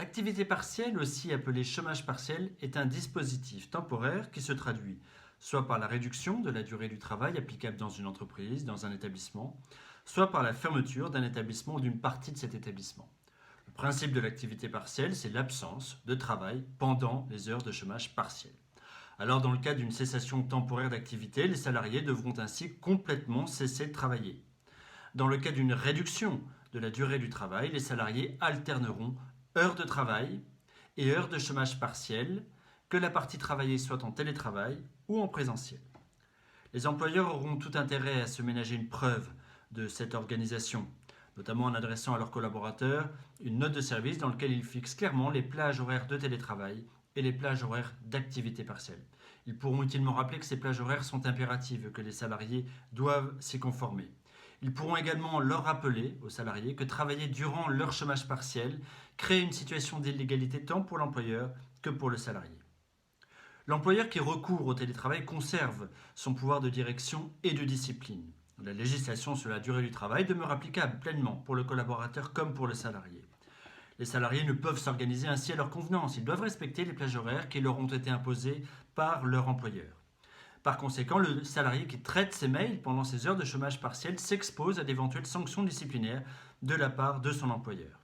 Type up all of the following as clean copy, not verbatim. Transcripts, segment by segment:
L'activité partielle, aussi appelée chômage partiel, est un dispositif temporaire qui se traduit soit par la réduction de la durée du travail applicable dans une entreprise, dans un établissement, soit par la fermeture d'un établissement ou d'une partie de cet établissement. Le principe de l'activité partielle, c'est l'absence de travail pendant les heures de chômage partiel. Alors, dans le cas d'une cessation temporaire d'activité, les salariés devront ainsi complètement cesser de travailler. Dans le cas d'une réduction de la durée du travail, les salariés alterneront heures de travail et heures de chômage partiel, que la partie travaillée soit en télétravail ou en présentiel. Les employeurs auront tout intérêt à se ménager une preuve de cette organisation, notamment en adressant à leurs collaborateurs une note de service dans laquelle ils fixent clairement les plages horaires de télétravail et les plages horaires d'activité partielle. Ils pourront utilement rappeler que ces plages horaires sont impératives et que les salariés doivent s'y conformer. Ils pourront également leur rappeler aux salariés que travailler durant leur chômage partiel crée une situation d'illégalité tant pour l'employeur que pour le salarié. L'employeur qui recourt au télétravail conserve son pouvoir de direction et de discipline. La législation sur la durée du travail demeure applicable pleinement pour le collaborateur comme pour le salarié. Les salariés ne peuvent s'organiser ainsi à leur convenance. Ils doivent respecter les plages horaires qui leur ont été imposées par leur employeur. Par conséquent, le salarié qui traite ses mails pendant ses heures de chômage partiel s'expose à d'éventuelles sanctions disciplinaires de la part de son employeur.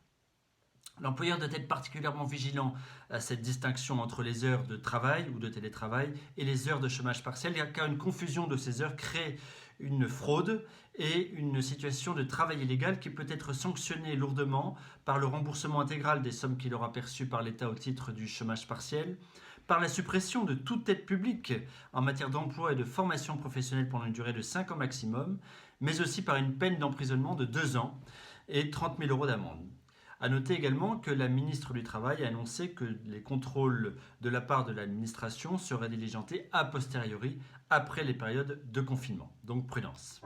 L'employeur doit être particulièrement vigilant à cette distinction entre les heures de travail ou de télétravail et les heures de chômage partiel, car une confusion de ces heures crée une fraude et une situation de travail illégal qui peut être sanctionnée lourdement par le remboursement intégral des sommes qu'il aura perçues par l'État au titre du chômage partiel, par la suppression de toute aide publique en matière d'emploi et de formation professionnelle pendant une durée de 5 ans maximum, mais aussi par une peine d'emprisonnement de 2 ans et 30 000 € d'amende. A noter également que la ministre du Travail a annoncé que les contrôles de la part de l'administration seraient diligentés a posteriori après les périodes de confinement. Donc prudence.